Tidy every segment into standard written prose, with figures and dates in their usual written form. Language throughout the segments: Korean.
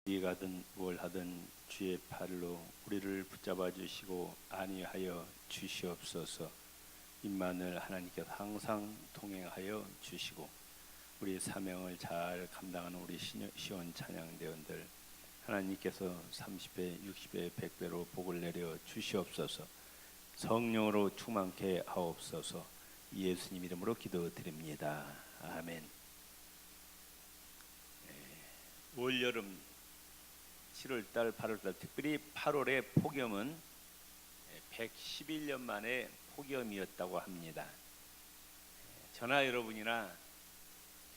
어디 가든 뭘 하든 주의 팔로 우리를 붙잡아 주시고 안위하여 주시옵소서. 임만을 하나님께서 항상 동행하여 주시고 우리 사명을 잘 감당하는 우리 시온 찬양대원들 하나님께서 30배, 60배, 100배로 복을 내려 주시옵소서. 성령으로 충만케 하옵소서. 예수님 이름으로 기도드립니다. 아멘. 올여름 7월달, 8월달, 특별히 8월의 폭염은 111년 만에 폭염이었다고 합니다. 저나 여러분이나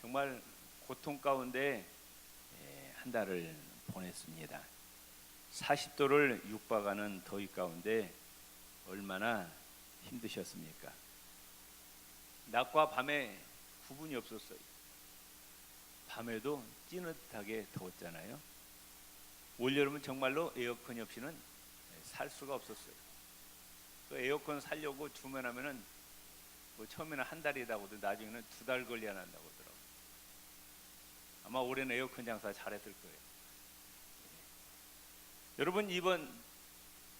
정말 고통 가운데 한 달을 보냈습니다. 40도를 육박하는 더위 가운데 얼마나 힘드셨습니까? 낮과 밤에 구분이 없었어요. 밤에도 찌릿하게 더웠잖아요. 올여름은 정말로 에어컨이 없이는 살 수가 없었어요. 그 에어컨 살려고 주문하면은 뭐 처음에는 한 달이라고 하더니 나중에는 2달 걸려야 한다고 하더라고요. 아마 올해는 에어컨 장사 잘했을 거예요. 여러분, 이번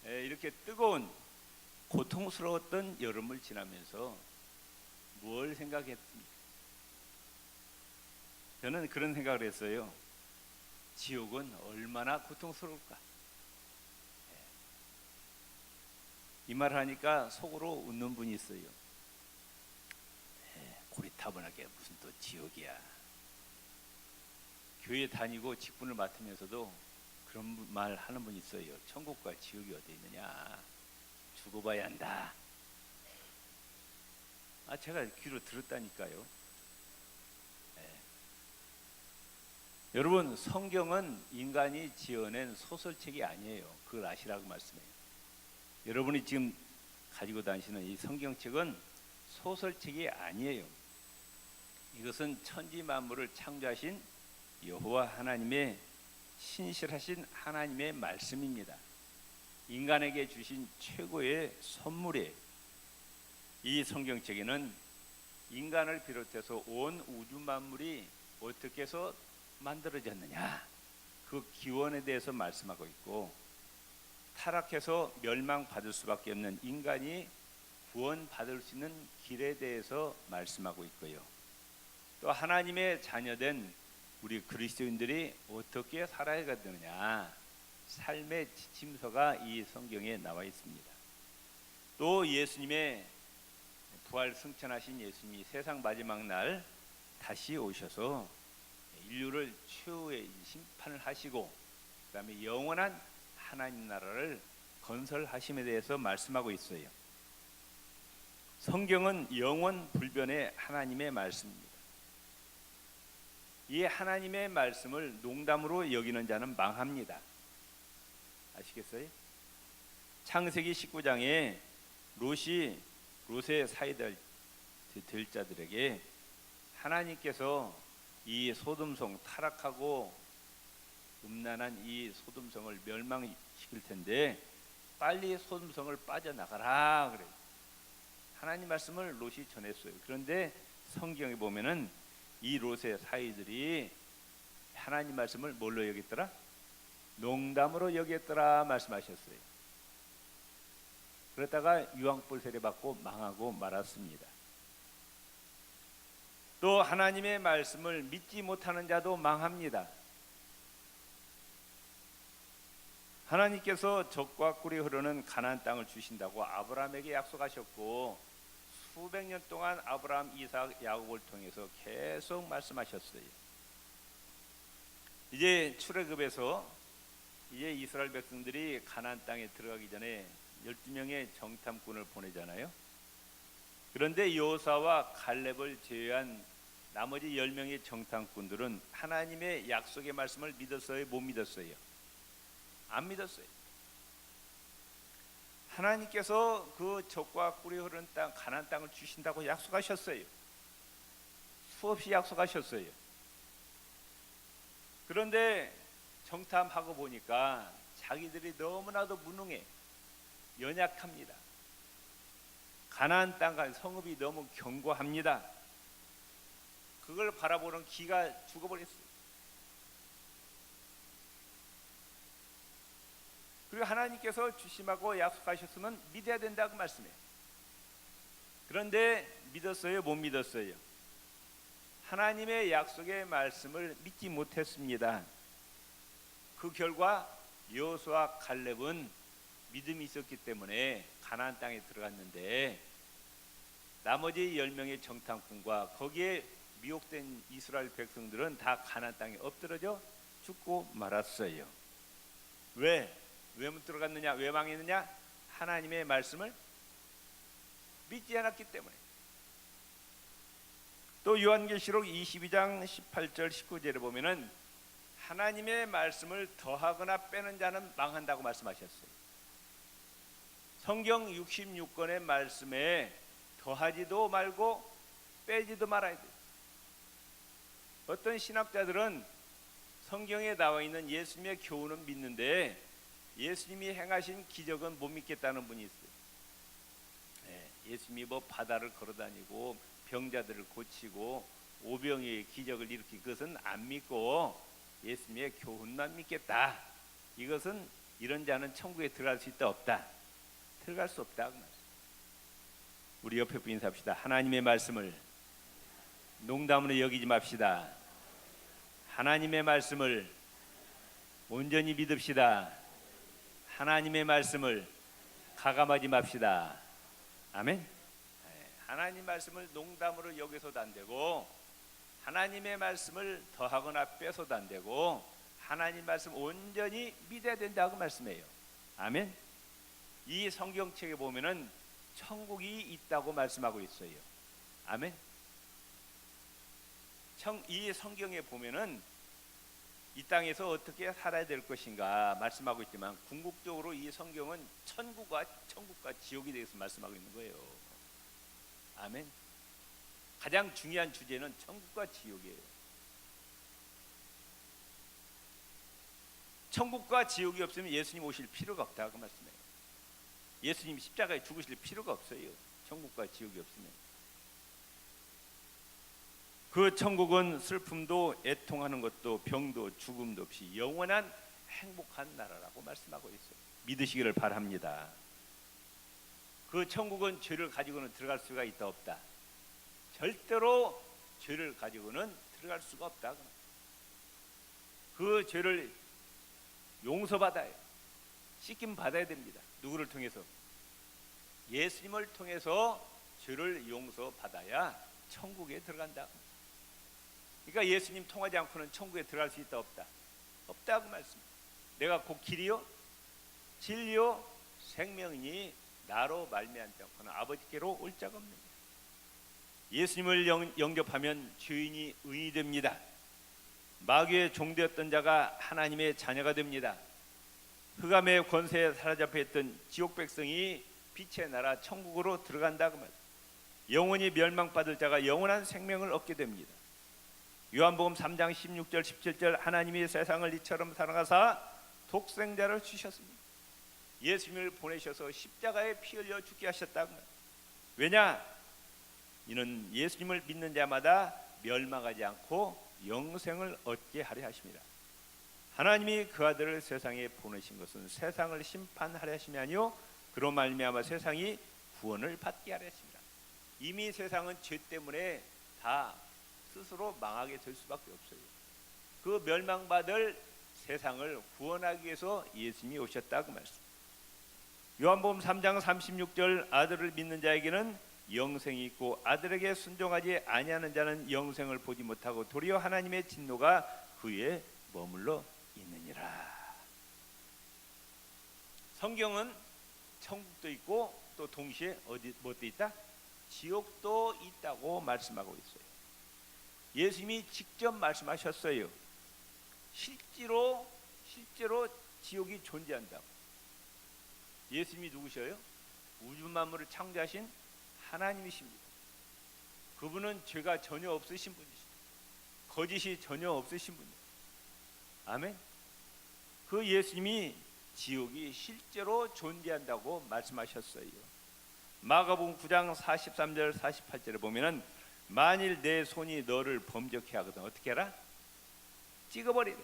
이렇게 뜨거운 고통스러웠던 여름을 지나면서 뭘 생각했습니까? 저는 그런 생각을 했어요. 지옥은 얼마나 고통스러울까? 이 말을 하니까 속으로 웃는 분이 있어요. 고리타분하게 무슨 또 지옥이야. 교회 다니고 직분을 맡으면서도 그런 말 하는 분이 있어요. 천국과 지옥이 어디 있느냐? 죽어봐야 한다. 제가 귀로 들었다니까요. 여러분, 성경은 인간이 지어낸 소설책이 아니에요. 그걸 아시라고 말씀해요. 여러분이 지금 가지고 다니시는 이 성경책은 소설책이 아니에요. 이것은 천지 만물을 창조하신 여호와 하나님의 신실하신 하나님의 말씀입니다. 인간에게 주신 최고의 선물이에요. 이 성경책에는 인간을 비롯해서 온 우주 만물이 어떻게 해서 만들어졌느냐, 그 기원에 대해서 말씀하고 있고, 타락해서 멸망받을 수밖에 없는 인간이 구원받을 수 있는 길에 대해서 말씀하고 있고요. 또 하나님의 자녀된 우리 그리스도인들이 어떻게 살아야 되느냐, 삶의 지침서가 이 성경에 나와 있습니다. 또 예수님의 부활 승천하신 예수님이 세상 마지막 날 다시 오셔서 인류를 최후의 심판을 하시고 그 다음에 영원한 하나님 나라를 건설하심에 대해서 말씀하고 있어요. 성경은 영원 불변의 하나님의 말씀입니다. 이 하나님의 말씀을 농담으로 여기는 자는 망합니다. 아시겠어요? 창세기 19장에 롯의 사이될 자들에게 하나님께서 이 소돔성, 타락하고 음란한 이 소돔성을 멸망시킬 텐데 빨리 소돔성을 빠져나가라 그래요. 하나님 말씀을 롯이 전했어요. 그런데 성경에 보면은 이 롯의 사이들이 하나님 말씀을 뭘로 여겼더라? 농담으로 여겼더라 말씀하셨어요. 그러다가 유황불 세례받고 망하고 말았습니다. 또 하나님의 말씀을 믿지 못하는 자도 망합니다. 하나님께서 젖과 꿀이 흐르는 가나안 땅을 주신다고 아브라함에게 약속하셨고 수백 년 동안 아브라함, 이삭, 야곱을 통해서 계속 말씀하셨어요. 이제 출애굽에서 이제 이스라엘 백성들이 가나안 땅에 들어가기 전에 12명의 정탐꾼을 보내잖아요. 그런데 여호수아와 갈렙을 제외한 나머지 10명의 정탐꾼들은 하나님의 약속의 말씀을 믿었어요? 못 믿었어요? 안 믿었어요. 하나님께서 그 젖과 꿀이 흐르는 땅, 가나안 땅을 주신다고 약속하셨어요. 수없이 약속하셨어요. 그런데 정탐하고 보니까 자기들이 너무나도 무능해, 연약합니다. 가나안 땅과 성읍이 너무 견고합니다. 그걸 바라보는 기가 죽어버렸어요. 그리고 하나님께서 주심하고 약속하셨으면 믿어야 된다고 말씀해요. 그런데 믿었어요? 못 믿었어요? 하나님의 약속의 말씀을 믿지 못했습니다. 그 결과 여호수아 갈렙은 믿음이 있었기 때문에 가나안 땅에 들어갔는데 나머지 10명의 정탐꾼과 거기에 미혹된 이스라엘 백성들은 다 가나안 땅에 엎드러져 죽고 말았어요. 왜 못 들어갔느냐? 왜 망했느냐? 하나님의 말씀을 믿지 않았기 때문에. 또 요한계시록 22장 18절 19절에 보면은 하나님의 말씀을 더하거나 빼는 자는 망한다고 말씀하셨어요. 성경 66권의 말씀에 더하지도 말고 빼지도 말아야 돼요. 어떤 신학자들은 성경에 나와 있는 예수님의 교훈은 믿는데 예수님이 행하신 기적은 못 믿겠다는 분이 있어요. 예수님이 뭐 바다를 걸어다니고 병자들을 고치고 오병이의 기적을 일으키 그것은 안 믿고 예수님의 교훈만 믿겠다. 이것은 이런 자는 천국에 들어갈 수 있다 없다? 들어갈 수 없다. 우리 옆에 분 인사합시다. 하나님의 말씀을 농담으로 여기지 맙시다. 하나님의 말씀을 온전히 믿읍시다. 하나님의 말씀을 가감하지 맙시다. 아멘. 하나님 말씀을 농담으로 여기서도 안 되고 하나님의 말씀을 더하거나 빼서도 안 되고 하나님 말씀 온전히 믿어야 된다고 말씀해요. 아멘. 이 성경책에 보면은 천국이 있다고 말씀하고 있어요. 아멘. 이 성경에 보면은 이 땅에서 어떻게 살아야 될 것인가 말씀하고 있지만 궁극적으로 이 성경은 천국과 지옥에 대해서 말씀하고 있는 거예요. 아멘. 가장 중요한 주제는 천국과 지옥이에요. 천국과 지옥이 없으면 예수님 오실 필요가 없다고 말씀해요. 예수님 십자가에 죽으실 필요가 없어요. 천국과 지옥이 없으면. 그 천국은 슬픔도 애통하는 것도 병도 죽음도 없이 영원한 행복한 나라라고 말씀하고 있어요. 믿으시기를 바랍니다. 그 천국은 죄를 가지고는 들어갈 수가 있다 없다? 절대로 죄를 가지고는 들어갈 수가 없다. 그 죄를 용서받아요. 씻김 받아야 됩니다. 누구를 통해서? 예수님을 통해서 죄를 용서받아야 천국에 들어간다. 그러니까 예수님 통하지 않고는 천국에 들어갈 수 있다 없다? 없다고 말씀입니다. 내가 곧 길이요 진리요 생명이니 나로 말미암지 않고는 아버지께로 올 자가 없느니라. 예수님을 영접하면 죄인이 의인이 됩니다. 마귀의 종되었던 자가 하나님의 자녀가 됩니다. 흑암의 권세에 사로잡혀 있던 지옥 백성이 빛의 나라 천국으로 들어간다고 말합니다. 영원히 멸망받을 자가 영원한 생명을 얻게 됩니다. 요한복음 3장 16절 17절 하나님이 세상을 이처럼 사랑하사 독생자를 주셨습니다. 예수님을 보내셔서 십자가에 피 흘려 죽게 하셨다고 말합니다. 왜냐? 이는 예수님을 믿는 자마다 멸망하지 않고 영생을 얻게 하려 하십니다. 하나님이 그 아들을 세상에 보내신 것은 세상을 심판하려 하심이 아니요 그로 말미암아 세상이 구원을 받게 하려 하십니다. 이미 세상은 죄 때문에 다 스스로 망하게 될 수밖에 없어요. 그 멸망받을 세상을 구원하기 위해서 예수님이 오셨다고 말씀. 요한복음 3장 36절 아들을 믿는 자에게는 영생이 있고 아들에게 순종하지 아니하는 자는 영생을 보지 못하고 도리어 하나님의 진노가 그 위에 머물러 있느니라. 성경은 천국도 있고 또 동시에 어디 뭐도 있다? 지옥도 있다고 말씀하고 있어요. 예수님이 직접 말씀하셨어요. 실제로 지옥이 존재한다고. 예수님이 누구셔요? 우주 만물을 창조하신 하나님이십니다. 그분은 죄가 전혀 없으신 분이십니다. 거짓이 전혀 없으신 분이에요. 아멘. 그 예수님이 지옥이 실제로 존재한다고 말씀하셨어요. 마가복음 9장 43절 48절에 보면은 만일 내 손이 너를 범죄케 하거든 어떻게 해라? 찍어버리래.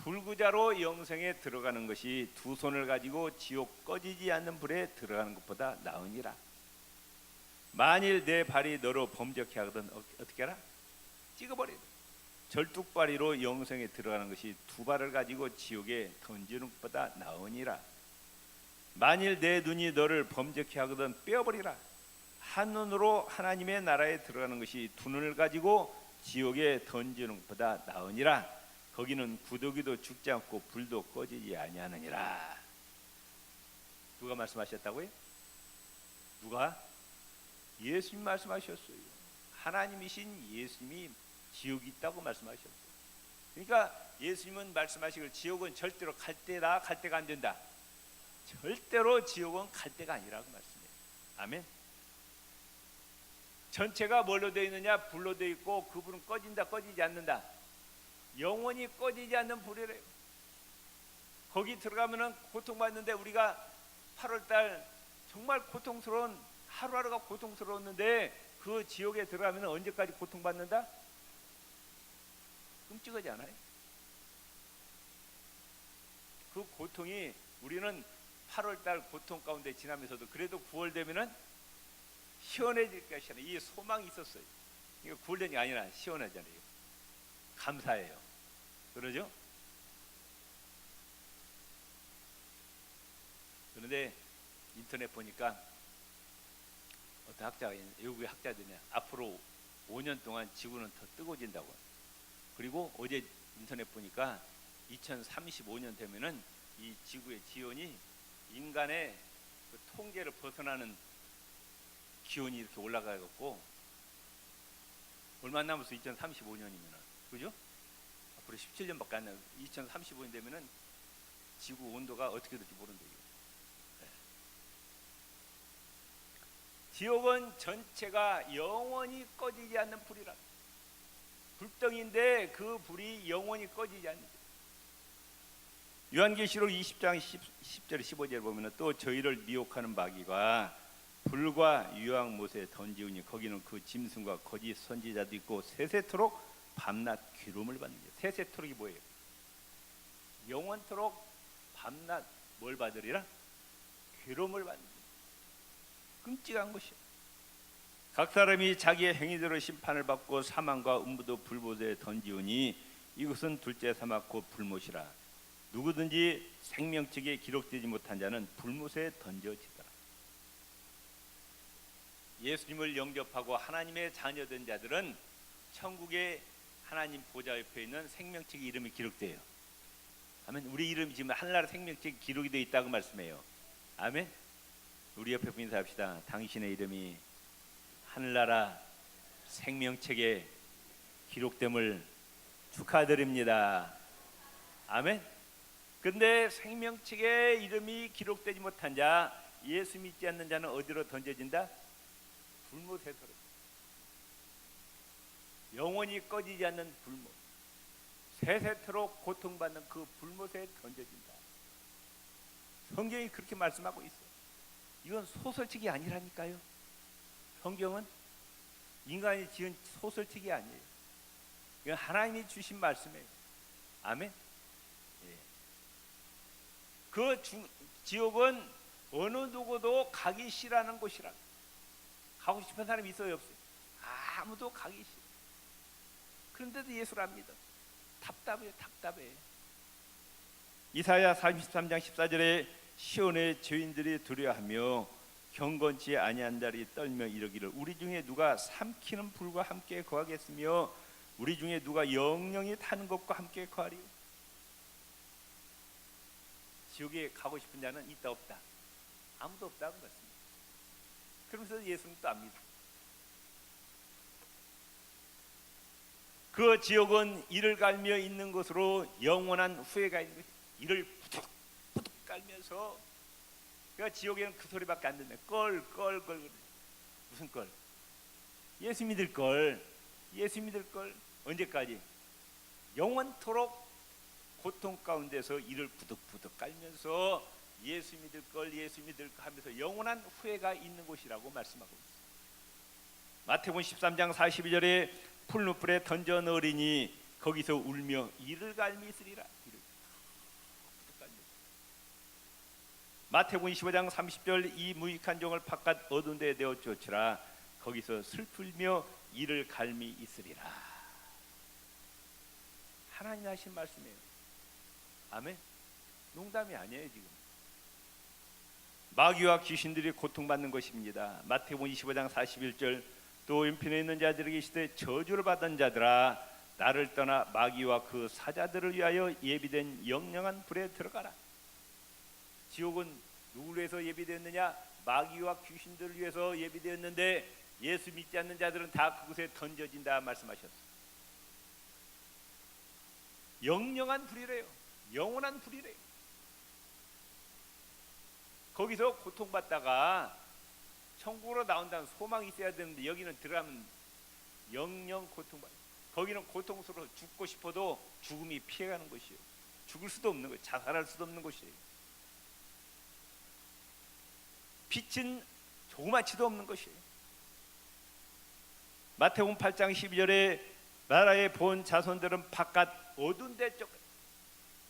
불구자로 영생에 들어가는 것이 두 손을 가지고 지옥 꺼지지 않는 불에 들어가는 것보다 나으니라. 만일 내 발이 너로 범죄케 하거든 어떻게 하라? 찍어버리라. 절뚝발이로 영생에 들어가는 것이 두 발을 가지고 지옥에 던지는 것보다 나으니라. 만일 내 눈이 너를 범죄케 하거든 빼어버리라. 한 눈으로 하나님의 나라에 들어가는 것이 두 눈을 가지고 지옥에 던지는 것보다 나으니라. 거기는 구더기도 죽지 않고 불도 꺼지지 아니하느니라. 누가 말씀하셨다고요? 누가? 예수님 말씀하셨어요. 하나님이신 예수님이 지옥이 있다고 말씀하셨어요. 그러니까 예수님은 말씀하시길 지옥은 절대로 갈 때다, 갈 때가 안 된다. 절대로 지옥은 갈 때가 아니라고 말씀해요. 아멘. 전체가 뭘로 되어 있느냐? 불로 되어 있고 그 불은 꺼진다, 꺼지지 않는다. 영원히 꺼지지 않는 불이래요. 거기 들어가면은 고통받는데, 우리가 8월달 정말 고통스러운 하루하루가 고통스러웠는데 그 지옥에 들어가면 언제까지 고통받는다? 끔찍하지 않아요? 그 고통이 우리는 8월달 고통 가운데 지나면서도 그래도 9월 되면은 시원해질 것이라는 이 소망이 있었어요. 이거 9월 된이 아니라 시원하잖아요. 감사해요. 그러죠? 그런데 인터넷 보니까 어떤 학자가, 외국의 학자들이 앞으로 5년 동안 지구는 더 뜨거워진다고. 그리고 어제 인터넷 보니까 2035년 되면은 이 지구의 기온이 인간의 그 통제를 벗어나는 기온이 이렇게 올라가고, 얼마 남았어? 2035년이면은, 그죠? 앞으로 17년밖에 안 나요. 2035년 되면은 지구 온도가 어떻게 될지 모른대요. 네. 지옥은 전체가 영원히 꺼지지 않는 불이라. 불덩이인데 그 불이 영원히 꺼지지 않는. 요한계시록 20장 10절 15절에 보면 또 저희를 미혹하는 마귀가 불과 유황못에 던지우니 거기는 그 짐승과 거짓 선지자도 있고 세세토록 밤낮 기름을 받는 거예요. 세세토록이 뭐예요? 영원토록 밤낮 뭘 받으리라? 기름을 받는 거예요. 끔찍한 것이에요. 각 사람이 자기의 행위대로 심판을 받고 사망과 음부도 불못에 던지우니 이것은 둘째 사막 곧 불못이라. 누구든지 생명책에 기록되지 못한 자는 불못에 던져지더라. 예수님을 영접하고 하나님의 자녀된 자들은 천국의 하나님 보좌 옆에 있는 생명책에 이름이 기록돼요. 아멘. 우리 이름이 지금 하늘나라 생명책에 기록이 되어 있다고 말씀해요. 아멘. 우리 옆에 분 인사합시다. 당신의 이름이 하늘나라 생명책에 기록됨을 축하드립니다. 아멘. 근데 생명책에 이름이 기록되지 못한 자, 예수 믿지 않는 자는 어디로 던져진다? 불못에 던져. 영원히 꺼지지 않는 불못, 세세토록 고통받는 그 불못에 던져진다. 성경이 그렇게 말씀하고 있어요. 이건 소설책이 아니라니까요. 성경은 인간이 지은 소설책이 아니에요. 이건 하나님이 주신 말씀이에요. 아멘. 예. 그 지옥은 어느 누구도 가기 싫어하는 곳이라. 가고 싶은 사람이 있어요, 없어요? 아무도 가기 싫어. 그런데도 예수를 안 믿어. 답답해요, 답답해. 이사야 33장 14절에 시온의 죄인들이 두려워하며 경건치 아니한 자리 떨며 이르기를 우리 중에 누가 삼키는 불과 함께 거하겠으며 우리 중에 누가 영영이 타는 것과 함께 거하리요. 지옥에 가고 싶은 자는 있다 없다? 아무도 없다고 말씀입니다. 그러면서 예수는 또 압니다. 그 지옥은 이를 갈며 있는 것으로 영원한 후회가 있는 것이에요. 이를 부득부득 깔면서, 그러니까 지옥에는 그 소리밖에 안 듣네. 껄껄껄. 무슨 껄? 예수 믿을 걸. 예수 믿을 걸. 언제까지? 영원토록 고통 가운데서 이를 부득부득 깔면서 예수 믿을 걸, 예수 믿을 걸 하면서 영원한 후회가 있는 곳이라고 말씀하고 있습니다. 마태복음 13장 42절에 풀무불에 던져 넣으리니 거기서 울며 이를 갈미 있으리라. 마태복음 25장 30절 이 무익한 종을 바깥 어두운 데에 내어 쫓으라. 거기서 슬플며 이를 갈미 있으리라. 하나님 하신 말씀이에요. 아멘. 농담이 아니에요. 지금 마귀와 귀신들이 고통받는 것입니다. 마태복음 25장 41절 또 왼편에 있는 자들에게 이르시되 저주를 받은 자들아 나를 떠나 마귀와 그 사자들을 위하여 예비된 영영한 불에 들어가라. 지옥은 누구를 위해서 예비되었느냐? 마귀와 귀신들을 위해서 예비되었는데 예수 믿지 않는 자들은 다 그곳에 던져진다 말씀하셨어요. 영영한 불이래요. 영원한 불이래요. 거기서 고통받다가 천국으로 나온다는 소망이 있어야 되는데 여기는 들어가면 영영 고통받아요. 거기는 고통스러워 죽고 싶어도 죽음이 피해가는 것이에요. 죽을 수도 없는 거예요. 자살할 수도 없는 것이에요. 빛은 조그맣지도 없는 것이에요. 마태복음 8장 12절에 나라에 본 자손들은 바깥 어두운 데 쪽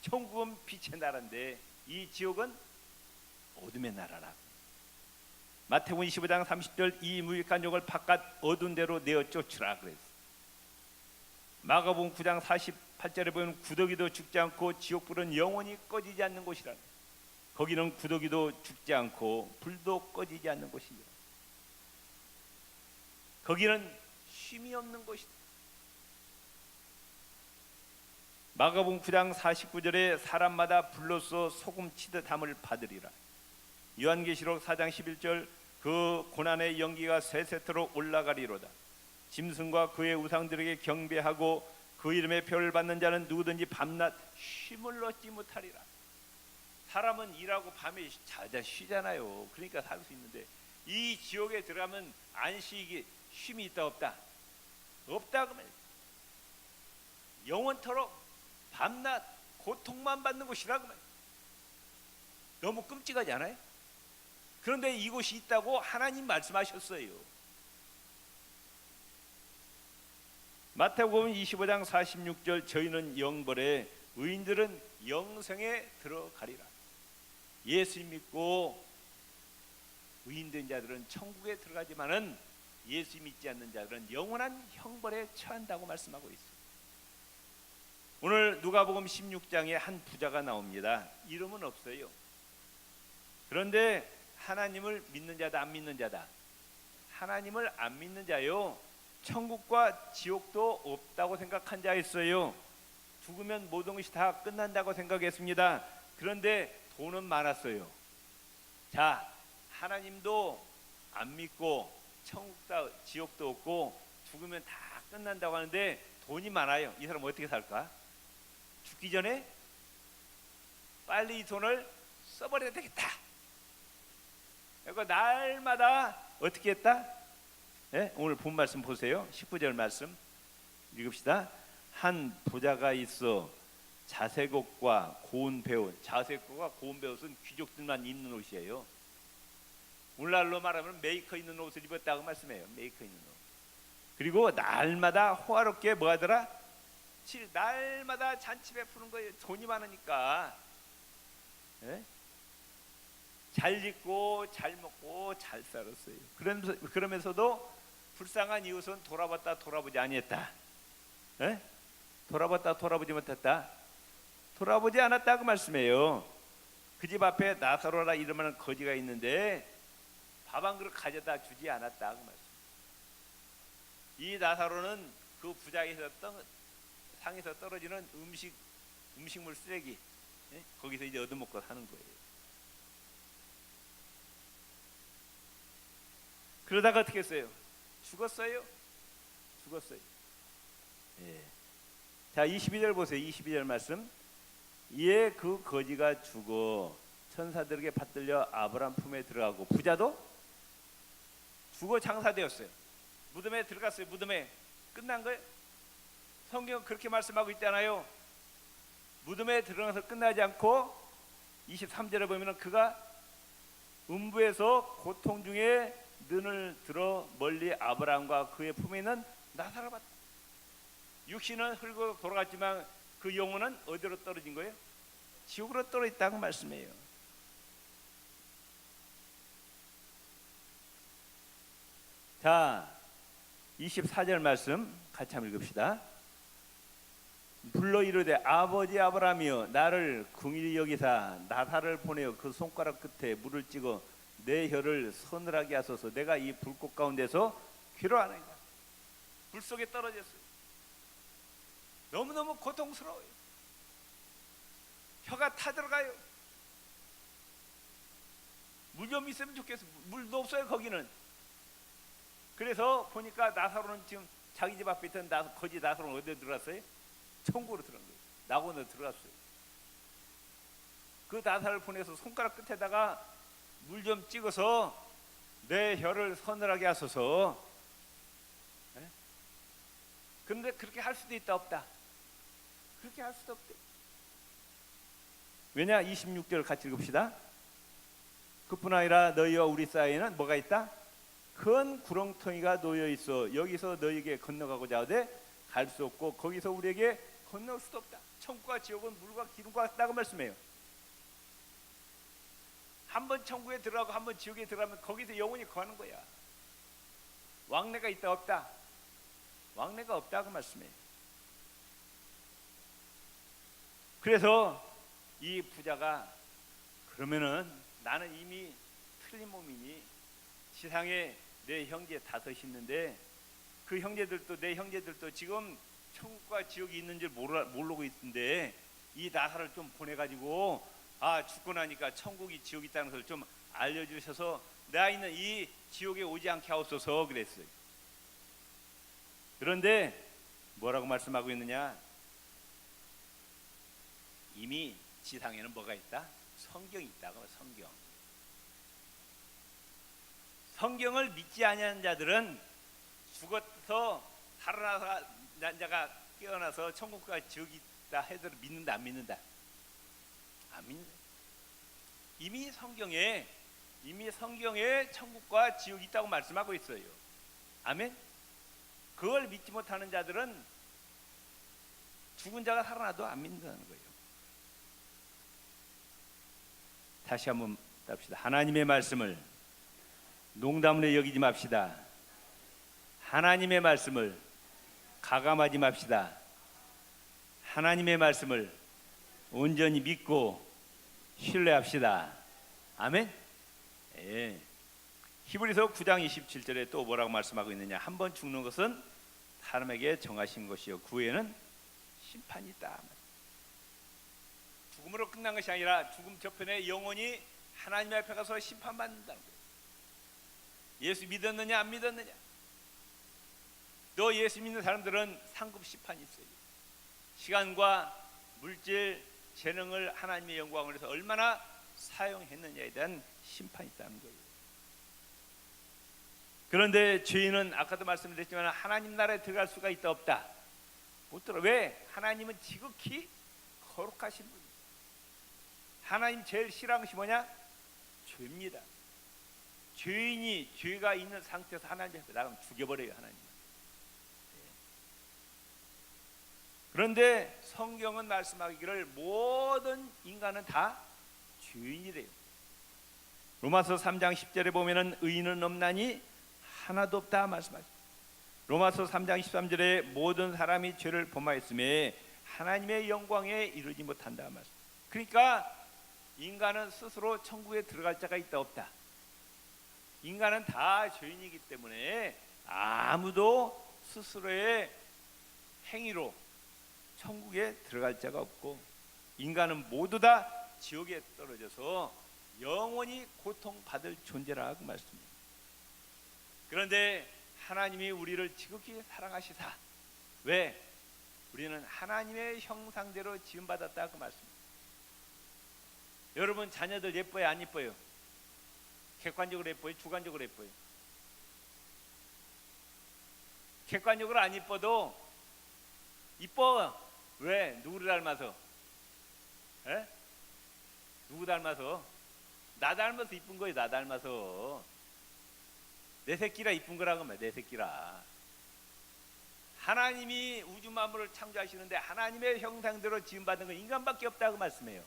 천국은 빛의 나라인데 이 지옥은 어둠의 나라라. 마태복음 25장 30절 이 무익한 종을 바깥 어두운 데로 내어 쫓으라 그랬어요. 마가복음 9장 48절에 보면 구더기도 죽지 않고 지옥불은 영원히 꺼지지 않는 곳이라. 거기는 구더기도 죽지 않고 불도 꺼지지 않는 곳이죠. 거기는 쉼이 없는 곳이다. 마가복음 9장 49절에 사람마다 불로써 소금 치듯 함을 받으리라. 요한계시록 4장 11절 그 고난의 연기가 세세토록 올라가리로다. 짐승과 그의 우상들에게 경배하고 그 이름의 표를 받는 자는 누구든지 밤낮 쉼을 얻지 못하리라. 사람은 일하고 밤에 자자 쉬잖아요. 그러니까 살 수 있는데 이 지옥에 들어가면 안식이 쉼이 있다 없다? 없다. 그러면 영원토록 밤낮 고통만 받는 곳이라. 그러면 너무 끔찍하지 않아요? 그런데 이곳이 있다고 하나님 말씀하셨어요. 마태복음 25장 46절 저희는 영벌에 의인들은 영생에 들어가리라. 예수 믿고 의인된 자들은 천국에 들어가지만은 예수 믿지 않는 자들은 영원한 형벌에 처한다고 말씀하고 있어요. 오늘 누가복음 16장에 한 부자가 나옵니다. 이름은 없어요. 그런데 하나님을 믿는 자다 안 믿는 자다? 하나님을 안 믿는 자요 천국과 지옥도 없다고 생각한 자 있어요. 죽으면 모든 것이 다 끝난다고 생각했습니다. 그런데 돈은 많았어요. 자, 하나님도 안 믿고 천국도 지옥도 없고 죽으면 다 끝난다고 하는데 돈이 많아요. 이 사람 어떻게 살까? 죽기 전에 빨리 이 돈을 써버려야 되겠다. 그러니까 날마다 어떻게 했다? 네? 오늘 본 말씀 보세요. 19절 말씀 읽읍시다. 한 부자가 있어 자색 옷과 고운 배옷. 자색 옷과 고운 배옷은 귀족들만 입는 옷이에요. 오늘날로 말하면 메이커 있는 옷을 입었다고 말씀해요. 메이커 있는 옷. 그리고 날마다 호화롭게 뭐 하더라? 날마다 잔치 베푸는 거예요. 돈이 많으니까. 네? 잘 입고 잘 먹고 잘 살았어요. 그러면서도 불쌍한 이웃은 돌아봤다 돌아보지 아니했다. 에? 돌아봤다 돌아보지 못했다. 돌아보지 않았다 그 말씀이에요. 그 집 앞에 나사로라 이름하는 거지가 있는데 밥 한 그릇 가져다 주지 않았다 그 말씀. 이 나사로는 그 부자에서 상에서 떨어지는 음식물 쓰레기, 에? 거기서 이제 얻어먹고 사는 거예요. 그러다가 어떻게 했어요? 죽었어요. 예. 자, 22절 보세요. 22절 말씀. 이에 그 거지가 죽어 천사들에게 받들려 아브라함 품에 들어가고 부자도 죽어 장사되었어요. 무덤에 들어갔어요. 무덤에 끝난 거예요. 성경은 그렇게 말씀하고 있잖아요. 무덤에 들어가서 끝나지 않고 23절에 보면 그가 음부에서 고통 중에 눈을 들어 멀리 아브라함과 그의 품에 있는 나사로를 봤다. 육신은 흘고 돌아갔지만 그 영혼은 어디로 떨어진 거예요? 지옥으로 떨어졌다고 말씀해요. 자, 24절 말씀 같이 한번 읽읍시다. 불러 이르되 아버지 아브라함이여 나를 긍휼히 여기사 나사를 보내어 그 손가락 끝에 물을 찍어 내 혀를 서늘하게 하소서. 내가 이 불꽃 가운데서 괴로워하나이다. 불 속에 떨어졌어요. 너무너무 고통스러워요. 혀가 타들어가요. 물 좀 있으면 좋겠어. 물도 없어요 거기는. 그래서 보니까 나사로는 지금 자기 집 앞에 있던 거지 나사로는 어디에 들어갔어요? 천국으로 들어간 거예요. 낙원으로 들어갔어요. 그 나사를 보내서 손가락 끝에다가 물 좀 찍어서 내 혀를 서늘하게 하소서. 네? 그런데 그렇게 할 수도 있다 없다? 그렇게 할 수도 없대. 왜냐? 26절 같이 읽읍시다. 그뿐 아니라 너희와 우리 사이에는 뭐가 있다? 큰 구렁텅이가 놓여 있어. 여기서 너희에게 건너가고자 하되 갈 수 없고 거기서 우리에게 건널 수도 없다. 천국과 지옥은 물과 기름과 같다고 말씀해요. 한번 천국에 들어가고 한번 지옥에 들어가면 거기서 영원히 거하는 거야. 왕래가 있다 없다? 왕래가 없다고 말씀해요. 그래서 이 부자가 그러면은 나는 이미 틀린 몸이니 지상에 내 형제 5 있는데 그 형제들도 내 형제들도 지금 천국과 지옥이 있는 줄 모르고 있는데 이 나사를 좀 보내가지고 죽고 나니까 천국이 지옥이 있다는 것을 좀 알려주셔서 나 있는 이 지옥에 오지 않게 하옵소서 그랬어요. 그런데 뭐라고 말씀하고 있느냐? 이미 지상에는 뭐가 있다? 성경이 있다고. 성경을 믿지 아니하는 자들은 죽어서 살아난 자가 깨어나서 천국과 지옥이 있다 해도 믿는다 안 믿는다? 안 믿는다. 이미 성경에 천국과 지옥이 있다고 말씀하고 있어요. 아멘. 그걸 믿지 못하는 자들은 죽은 자가 살아나도 안 믿는다는 거예요. 다시 한번 답시다. 하나님의 말씀을 농담으로 여기지 맙시다. 하나님의 말씀을 가감하지 맙시다. 하나님의 말씀을 온전히 믿고 신뢰합시다. 아멘. 예. 히브리서 9장 27절에 또 뭐라고 말씀하고 있느냐? 한 번 죽는 것은 사람에게 정하신 것이요 그 후에는 심판이 있다. 죽음으로 끝난 것이 아니라 죽음 저편에 영원히 하나님 앞에 가서 심판받는다는 거예요. 예수 믿었느냐 안 믿었느냐? 너 예수 믿는 사람들은 상급 심판이 있어요. 시간과 물질, 재능을 하나님의 영광을 위해서 얼마나 사용했느냐에 대한 심판이 있다는 거예요. 그런데 죄인은 아까도 말씀드렸지만 하나님 나라에 들어갈 수가 있다 없다? 못 들어. 왜? 하나님은 지극히 거룩하신 분이에요. 하나님 제일 싫어하는 것이 뭐냐? 죄입니다. 죄인이 죄가 있는 상태에서 하나님 앞에 나가면 죽여버려요. 하나님. 그런데 성경은 말씀하기를 모든 인간은 다 죄인이래요. 로마서 3장 10절에 보면은 의인은 없나니 하나도 없다 말씀하죠. 로마서 3장 13절에 모든 사람이 죄를 범하였음에 하나님의 영광에 이르지 못한다 말씀. 그러니까 인간은 스스로 천국에 들어갈 자가 있다 없다? 인간은 다 죄인이기 때문에 아무도 스스로의 행위로 천국에 들어갈 자가 없고 인간은 모두 다 지옥에 떨어져서 영원히 고통받을 존재라고 말씀입니다. 그런데 하나님이 우리를 지극히 사랑하시사 왜? 우리는 하나님의 형상대로 지음받았다고 말씀입니다. 여러분 자녀들 예뻐요 안 예뻐요? 객관적으로 예뻐요? 주관적으로 예뻐요? 객관적으로 안 예뻐도 이뻐. 왜? 누구를 닮아서? 에? 누구 닮아서? 나 닮아서 이쁜 거예요. 나 닮아서. 내 새끼라 이쁜 거라고 말이야. 내 새끼라. 하나님이 우주 만물을 창조하시는데 하나님의 형상대로 지음받은 건 인간밖에 없다고 말씀해요.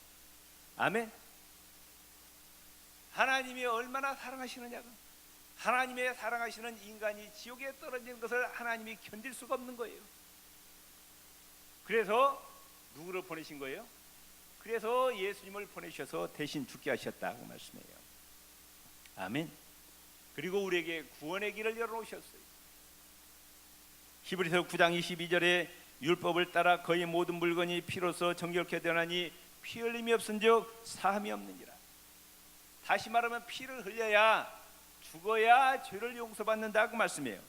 아멘. 하나님이 얼마나 사랑하시느냐고. 하나님의 사랑하시는 인간이 지옥에 떨어지는 것을 하나님이 견딜 수가 없는 거예요. 그래서 누구를 보내신 거예요? 그래서 예수님을 보내셔서 대신 죽게 하셨다고 말씀해요. 아멘. 그리고 우리에게 구원의 길을 열어놓으셨어요. 히브리서 9장 22절에 율법을 따라 거의 모든 물건이 피로써 정결케 되나니 피 흘림이 없은즉 사함이 없느니라. 다시 말하면 피를 흘려야, 죽어야 죄를 용서받는다고 말씀해요.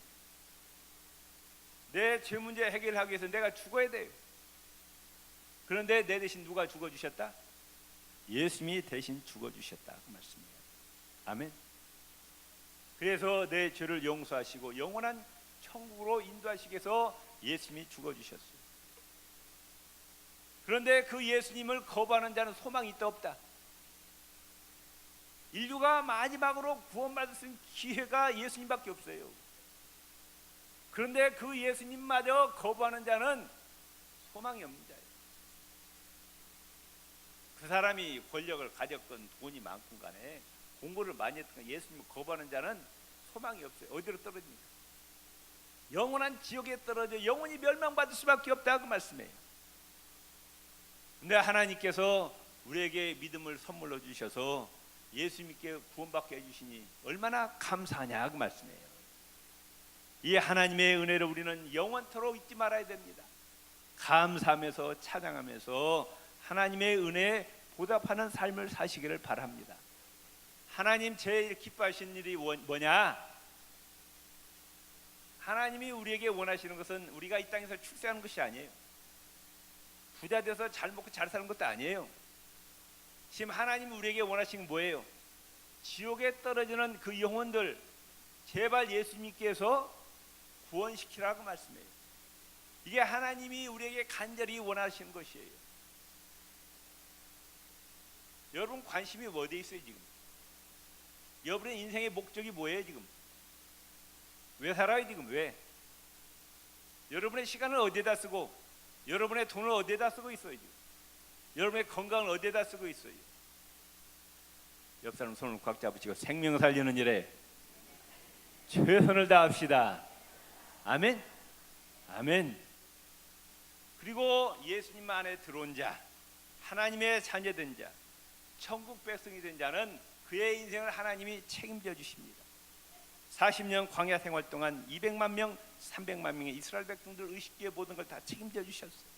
내 죄 문제 해결하기 위해서 내가 죽어야 돼요. 그런데 내 대신 누가 죽어주셨다? 예수님이 대신 죽어주셨다고 말씀해요. 아멘. 그래서 내 죄를 용서하시고 영원한 천국으로 인도하시기 위해서 예수님이 죽어주셨어요. 그런데 그 예수님을 거부하는 자는 소망이 있다 없다? 인류가 마지막으로 구원받을 수 있는 기회가 예수님밖에 없어요. 그런데 그 예수님마저 거부하는 자는 소망이 없는 자예요. 그 사람이 권력을 가졌건 돈이 많건 간에 공부를 많이 했던 예수님을 거부하는 자는 소망이 없어요. 어디로 떨어집니까? 영원한 지옥에 떨어져 영원히 멸망받을 수밖에 없다고 말씀해요. 근데 하나님께서 우리에게 믿음을 선물로 주셔서 예수님께 구원받게 해주시니 얼마나 감사하냐고 말씀해요. 이 하나님의 은혜를 우리는 영원토록 잊지 말아야 됩니다. 감사하면서 찬양하면서 하나님의 은혜에 보답하는 삶을 사시기를 바랍니다. 하나님 제일 기뻐하시는 일이 뭐냐? 하나님이 우리에게 원하시는 것은 우리가 이 땅에서 출세하는 것이 아니에요. 부자 돼서 잘 먹고 잘 사는 것도 아니에요. 지금 하나님이 우리에게 원하시는 건 뭐예요? 지옥에 떨어지는 그 영혼들 제발 예수님께서 구원시키라고 말씀해요. 이게 하나님이 우리에게 간절히 원하시는 것이에요. 여러분 관심이 어디에 있어요 지금? 여러분의 인생의 목적이 뭐예요 지금? 왜 살아요 지금? 왜? 여러분의 시간을 어디에다 쓰고 여러분의 돈을 어디에다 쓰고 있어요 지금? 여러분의 건강을 어디에다 쓰고 있어요? 옆 사람 손을 꽉 잡으시고 생명 살리는 일에 최선을 다합시다. 아멘. 아멘. 그리고 예수님 안에 들어온 자, 하나님의 자녀된 자, 천국 백성이 된 자는 그의 인생을 하나님이 책임져 주십니다. 40년 광야 생활 동안 200만 명, 300만 명의 이스라엘 백성들 의식주의 모든 걸 다 책임져 주셨어요.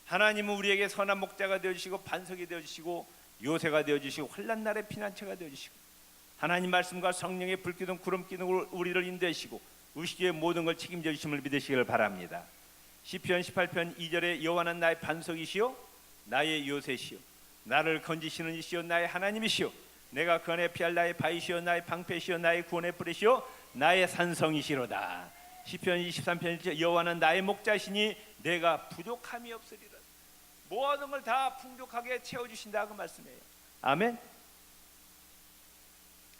하나님은 우리에게 선한 목자가 되어주시고 반석이 되어주시고 요새가 되어주시고 환난 날의 피난처가 되어주시고 하나님 말씀과 성령의 불기둥 구름기둥으로 우리를 인도하시고 의식주의 모든 걸 책임져 주심을 믿으시기를 바랍니다. 시편 18편 2절에 여호와는 나의 반석이시요 나의 요새시요 나를 건지시는 이시요 나의 하나님이시요 내가 그 안에 피할 나의 바위시요 나의 방패시요 나의 구원의 뿌리시요 나의 산성이시로다. 시편 23편 1절 여호와는 나의 목자시니 내가 부족함이 없으리라. 모든 걸 다 풍족하게 채워주신다고 말씀해요. 아멘.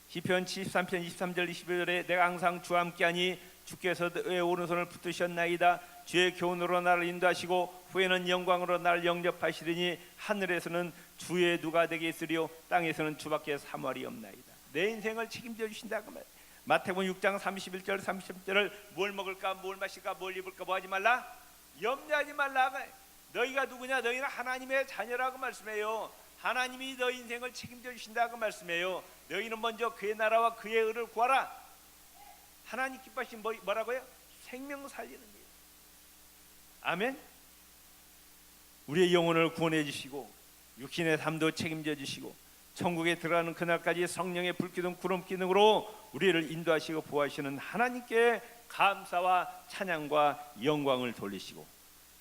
시편 73편 23절 25절에 내가 항상 주와 함께하니 주께서 내 오른손을 붙드셨나이다. 주의 교훈으로 나를 인도하시고 후에는 영광으로 나를 영접하시리니 하늘에서는 주의 누가 되게 있으리요 땅에서는 주밖에 사모할이 없나이다. 내 인생을 책임져 주신다고 말해요. 마태복음 6장 31절 30절을 뭘 먹을까 뭘 마실까 뭘 입을까 뭐 하지 말라? 염려하지 말라. 너희가 누구냐? 너희는 하나님의 자녀라고 말씀해요. 하나님이 너희 인생을 책임져 주신다고 말씀해요. 너희는 먼저 그의 나라와 그의 의를 구하라. 하나님 기뻐하신 뭐라고요? 생명 살리는 일. 아멘. 우리의 영혼을 구원해 주시고 육신의 삶도 책임져 주시고 천국에 들어가는 그날까지 성령의 불기둥 구름기둥으로 우리를 인도하시고 보호하시는 하나님께 감사와 찬양과 영광을 돌리시고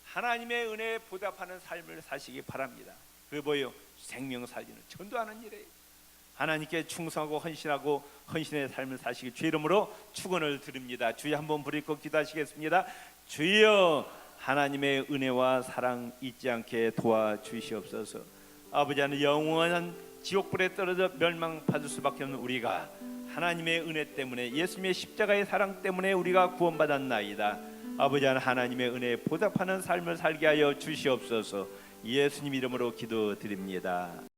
하나님의 은혜에 보답하는 삶을 사시기 바랍니다. 그게 뭐예요? 생명 살리는 전도하는 일이에요. 하나님께 충성하고 헌신의 삶을 사시기 주 이름으로 축원을 드립니다. 주여 한번 부르짖고 기도하시겠습니다. 주여 하나님의 은혜와 사랑 잊지 않게 도와주시옵소서. 아버지 하나님 영원한 지옥불에 떨어져 멸망받을 수밖에 없는 우리가 하나님의 은혜 때문에 예수님의 십자가의 사랑 때문에 우리가 구원받았나이다. 아버지 하나님의 은혜에 보답하는 삶을 살게 하여 주시옵소서. 예수님 이름으로 기도드립니다.